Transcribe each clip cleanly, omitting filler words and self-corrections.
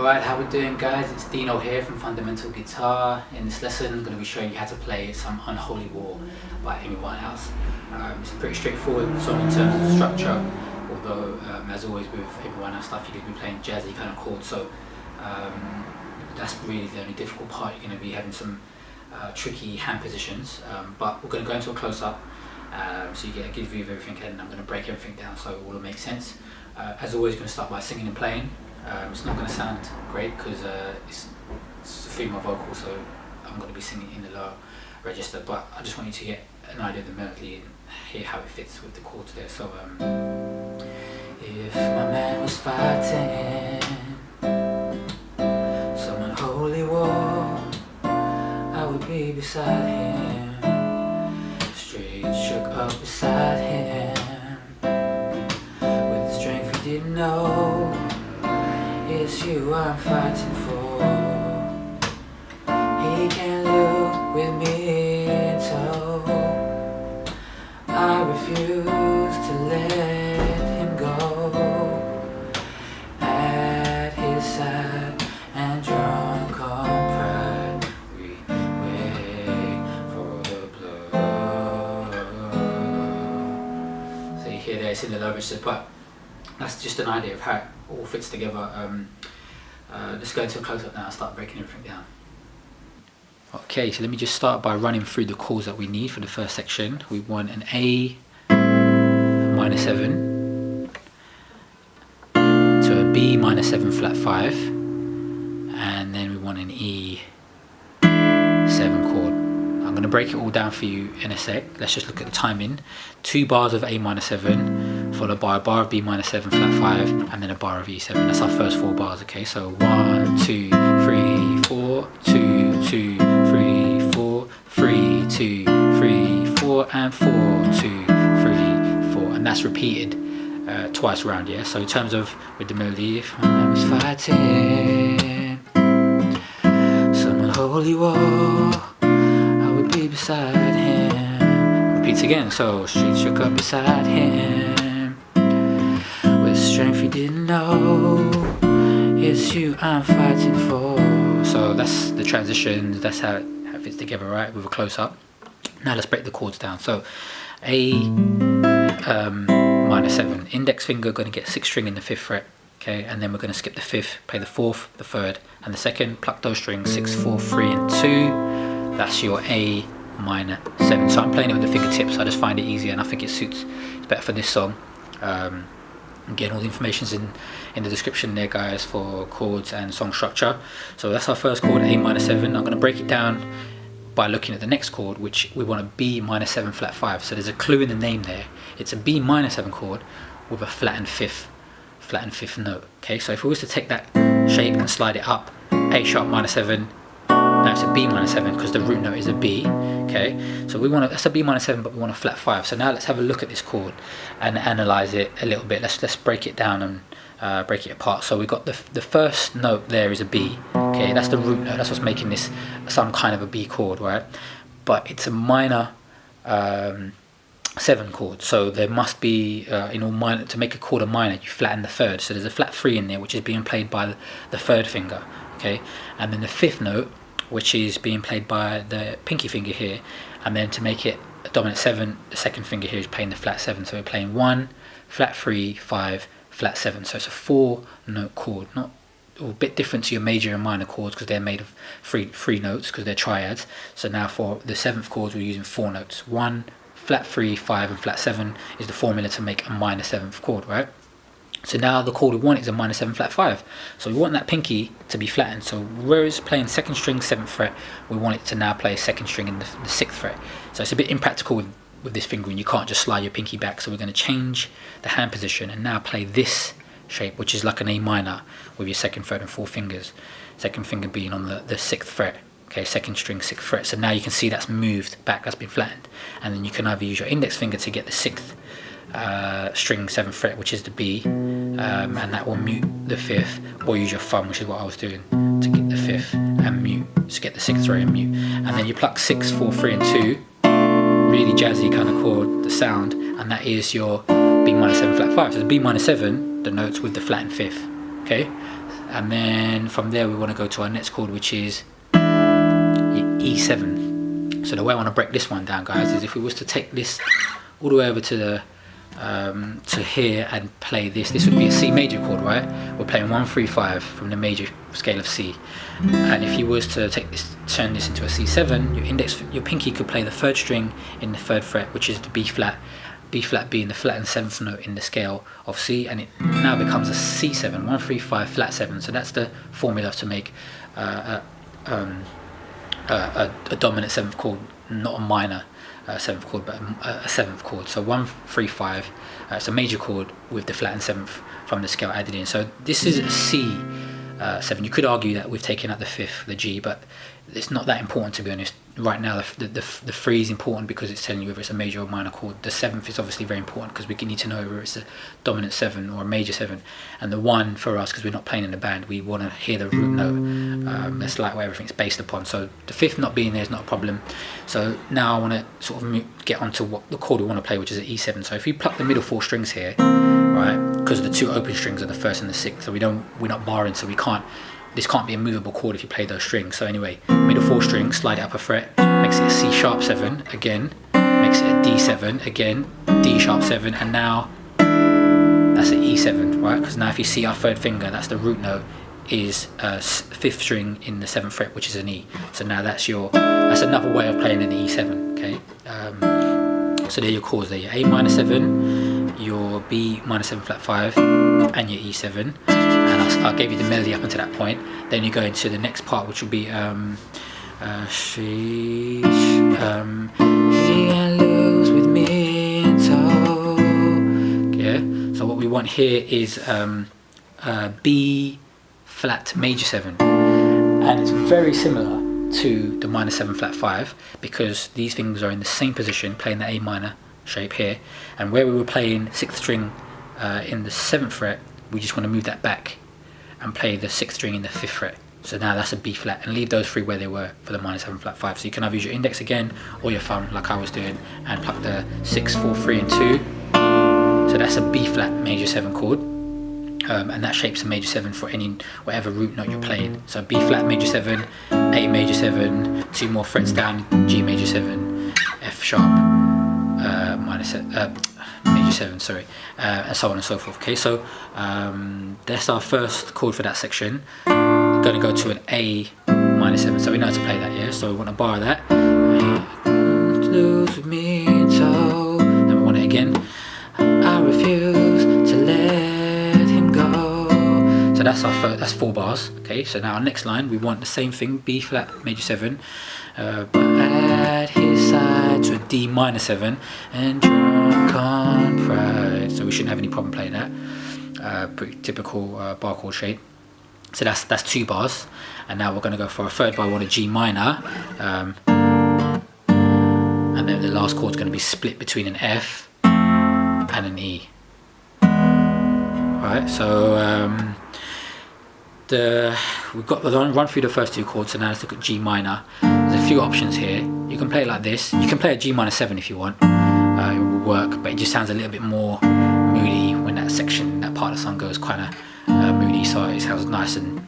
Alright, how we doing, guys? It's Dino here from Fundamental Guitar. In this lesson I'm going to be showing you how to play some Unholy War by Winehouse. It's a pretty straightforward song in terms of structure, although as always with Winehouse stuff you're going to be playing jazzy kind of chords, so that's really the only difficult part. You're going to be having some tricky hand positions, but we're going to go into a close-up so you get a good view of everything, and I'm going to break everything down so it all makes sense. As always, going to start by singing and playing. It's not going to sound great because it's a female vocal, so I'm going to be singing in the lower register, but I just want you to get an idea of the melody and hear how it fits with the chords there. So if my man was fighting some unholy war, I would be beside him, straight shook up beside him, with the strength he didn't know. It's you I'm fighting for. He can't look with me in tow. I refuse to let him go. At his side and drunk on pride, we wait for the blood. So you hear there, it's in the low register, but that's just an idea of how it all fits together. Let's go into a close-up now and start breaking everything down. Okay, so let me just start by running through the chords that we need for the first section. We want an A minor 7 to a B minor 7 flat 5, and then we want an E 7 chord. I'm going to break it all down for you in a sec. Let's just look at the timing. 2 bars of A minor 7 followed by a bar of B minor 7 flat 5 and then a bar of E7. That's our first 4 bars, okay? So 1, 2, 3, 4, 2, 2, 3, 4, 3, 2, 3, 4, and 4, 2, 3, 4. And that's repeated twice around, yeah? So in terms of with the melody, if my man was fighting some unholy war, I would be beside him. Repeats again, so street shook up beside him, with strength you didn't know. It's you I'm fighting for. So that's the transitions, that's how it fits together, right, with a close-up. Now let's break the chords down. So A minor 7, index finger going to get 6th string in the 5th fret, okay, and then we're going to skip the 5th, play the 4th, the 3rd, and the 2nd, pluck those strings 6, 4, 3, and 2. That's your A minor 7. So I'm playing it with the fingertips. I just find it easier, and I think it suits. It's better for this song. Again, all the information's in the description there, guys, for chords and song structure. So that's our first chord, A minor 7. I'm going to break it down by looking at the next chord, which we want a B minor 7 flat 5. So there's a clue in the name there. It's a B minor 7 chord with a flattened fifth note. Okay, so if we was to take that shape and slide it up, A sharp minor 7. Now it's a B minor 7 because the root note is a B. Okay, so we want that's a B minor 7, but we want a flat 5. So now let's have a look at this chord and analyze it a little bit. Let's break it down and break it apart. So we've got the first note there is a B. Okay, that's the root note. That's what's making this some kind of a B chord, right? But it's a minor 7 chord. So there must be in all minor, to make a chord a minor, you flatten the 3rd. So there's a flat 3 in there, which is being played by the 3rd finger. Okay, and then the 5th note, which is being played by the pinky finger here, and then to make it a dominant 7, the 2nd finger here is playing the flat 7. So we're playing 1, flat 3, 5, flat 7. So it's a 4-note chord, not a bit different to your major and minor chords because they're made of three notes because they're triads. So now for the 7th chords we're using 4 notes. 1, flat 3, 5, and flat 7 is the formula to make a minor 7th chord, right? So now the chord we want is a minor 7 flat 5. So we want that pinky to be flattened. So whereas playing 2nd string 7th fret, we want it to now play 2nd string in the 6th fret. So it's a bit impractical with this fingering. You can't just slide your pinky back. So we're going to change the hand position and now play this shape, which is like an A minor with your 2nd, 3rd, and 4th fingers. 2nd finger being on the 6th fret. Okay, 2nd string 6th fret. So now you can see that's moved back, that's been flattened. And then you can either use your index finger to get the 6th string 7th fret, which is the B, and that will mute the 5th, or use your thumb, which is what I was doing, to get the 5th and mute, to get the 6th fret and mute. And then you pluck 6, 4, 3, and 2, really jazzy kind of chord, the sound, and that is your B minor 7 flat 5. So the B minor 7, the notes with the flattened 5th. Okay, and then from there we want to go to our next chord, which is E7. So the way I want to break this one down, guys, is if we was to take this all the way over to here and play this would be a C major chord, right? We're playing 1 3 5 from the major scale of C, and if you was to take this, turn this into a C7, your pinky could play the 3rd string in the 3rd fret, which is the B flat being the flat and 7th note in the scale of C, and it now becomes a C7, 1 3 5 flat 7. So that's the formula to make a dominant 7th chord, not a minor 7th chord, but a 7th chord. So 1 3 5, it's a major chord with the flat and 7th from the scale added in. So this is a C7. You could argue that we've taken out the 5th, the G, but it's not that important, to be honest. Right now the 3 is important because it's telling you whether it's a major or minor chord. The 7th is obviously very important because we need to know whether it's a dominant 7 or a major 7, and the 1 for us, because we're not playing in the band, we want to hear the root note. That's like what everything's based upon. So the 5th not being there is not a problem. So now I want to sort of get onto what the chord we want to play, which is an E7. So if you pluck the middle 4 strings here, right, because the 2 open strings are the 1st and the 6th, so we're not barring, so this can't be a movable chord if you play those strings. So anyway, middle 4 string, slide it up a fret, makes it a C sharp 7 again, makes it a D7 again, D sharp 7, and now that's an E7, right? Because now if you see our 3rd finger, that's the root note, is 5th string in the 7th fret, which is an E. So now that's another way of playing an E7. Okay, so there are your chords. There, your A minor 7, your B minor 7 flat 5, and your E7. And I gave you the melody up until that point. Then you go into the next part, which will be he can lose with me in tow. Yeah. So what we want here is B flat major 7, and it's very similar to the minor 7 flat 5 because these things are in the same position, playing the A minor shape here, and where we were playing 6th string in the 7th fret, we just want to move that back and play the 6th string in the 5th fret. So now that's a B flat, and leave those 3 where they were for the minor 7 flat 5. So you can either use your index again or your thumb like I was doing and pluck the 6 4 3 and 2. So that's a B flat major 7 chord, and that shapes a major 7 for whatever root note you're playing. So B flat major 7, A major 7, 2 more frets down, G major 7, F sharp major 7, sorry, and so on and so forth. Okay, so that's our first chord for that section. We're going to go to an A minor 7, so we know how to play that, yeah? So we want to borrow that. Lose with me so, then we want it again. I refuse to let him go. So that's 4 bars. Okay, so now our next line, we want the same thing, B flat major 7, but at his side to a D minor 7, and drunk on pride. So we shouldn't have any problem playing that. Pretty typical bar chord shape. So that's 2 bars, and now we're going to go for a 3rd bar. We want a G minor, and then the last chord is going to be split between an F and an E. Right, so we've got the run through the first 2 chords. So now let's look at G minor. There's a few options here. You can play it like this. You can play a G minor 7 if you want. It will work, but it just sounds a little bit more moody when that part of the song goes kind of moody. So it sounds nice, and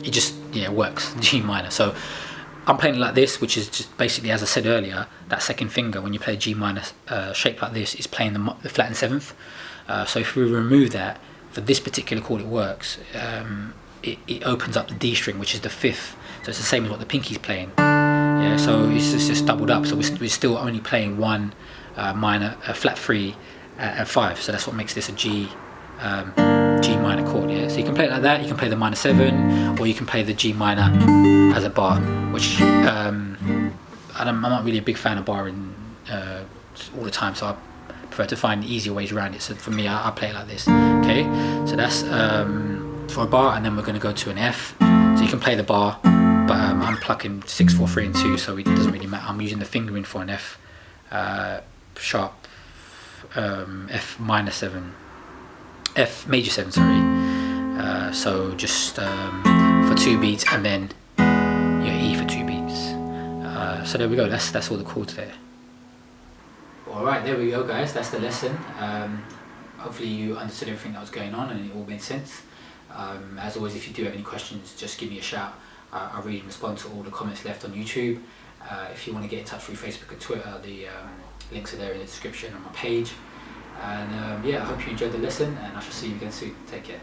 it just works. G minor. So I'm playing it like this, which is just basically, as I said earlier, that 2nd finger when you play a G minor shape like this is playing the flat and 7th. So if we remove that, for this particular chord it works. It opens up the D string, which is the 5th. So it's the same as what the pinky's playing. Yeah, so it's just doubled up. So we're still only playing 1 minor, flat 3 and 5. So that's what makes this a G minor chord. Yeah, so you can play it like that. You can play the minor 7, or you can play the G minor as a bar, which I'm not really a big fan of barring all the time. So I prefer to find easier ways around it. So for me, I play it like this. Okay, so that's for a bar, and then we're going to go to an F. So you can play the bar, but I'm plucking 6 4 3 and 2, so it doesn't really matter. I'm using the fingering for an F sharp, F minor 7, F major 7, sorry. So just for 2 beats, and then your E for 2 beats. So there we go. That's all the chords there. Alright, there we go, guys. That's the lesson. hopefully you understood everything that was going on and it all made sense. As always, if you do have any questions, just give me a shout. I read and respond to all the comments left on YouTube. If you want to get in touch through Facebook and Twitter, the links are there in the description on my page. And yeah, I hope you enjoyed the lesson, and I shall see you again soon. Take care.